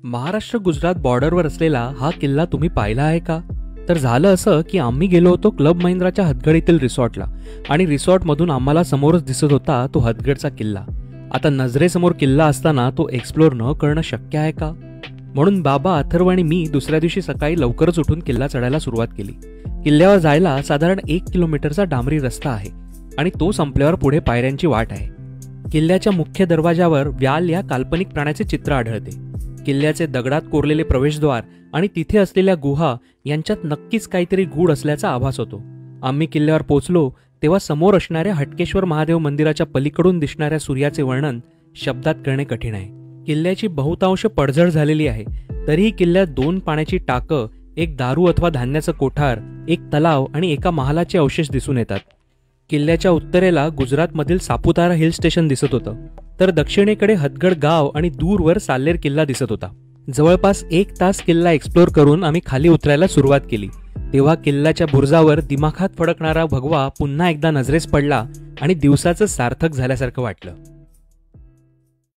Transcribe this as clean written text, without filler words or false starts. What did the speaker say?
महाराष्ट्र गुजरात बॉर्डरवर असलेला हा किल्ला तुम्ही पाहिला आहे का? तर झालं असं की आम्ही गेलो होतो क्लब महिंद्राच्या हदगडीतील रिसॉर्टला आणि रिसॉर्टमधून आम्हाला समोरच दिसत होता तो हदगडचा किल्ला. आता नजरेसमोर किल्ला असताना तो एक्सप्लोर न करणं शक्य आहे का? म्हणून बाबा, अथर्व आणि मी दुसऱ्या दिवशी सकाळी लवकरच उठून किल्ला चढायला सुरुवात केली. किल्ल्यावर जायला साधारण 1 किलोमीटरचा डांबरी रस्ता आहे आणि तो संपल्यावर पुढे पायऱ्यांची वाट आहे. किल्ल्याच्या मुख्य दरवाजावर व्याल या काल्पनिक प्राण्याचे चित्र आढळते. किल्ल्याचे दगडात कोरलेले प्रवेशद्वार आणि तिथे असलेल्या गुहा यांच्यात नक्कीच काहीतरी गूढ असल्याचा आभास होतो. आम्ही किल्ल्यावर पोहोचलो तेव्हा समोर असणाऱ्या हटकेश्वर महादेव मंदिराच्या पलीकडून दिसणाऱ्या सूर्याचे वर्णन शब्दात करणे कठीण आहे. किल्ल्याची बहुतांश पडझड झालेली आहे, तरीही किल्ल्यात 2 पाण्याची टाकं, एक दारू अथवा धान्याचं कोठार, एक तलाव आणि एका महालाचे अवशेष दिसून येतात. किल्ल्याच्या उत्तरेला गुजरातमधील सापुतारा हिल स्टेशन दिसत होतं, तर दक्षिणेकडे हदगड गाव आणि दूरवर साल्लेर किल्ला दिसत होता. जवळपास 1 तास किल्ला एक्सप्लोर करून आम्ही खाली उतरायला सुरुवात केली. तेव्हा किल्ल्याच्या बुरुजावर दिमाखात फडकणारा भगवा पुन्हा एकदा नजरेस पडला आणि दिवसाचं सार्थक झाल्यासारखं वाटलं.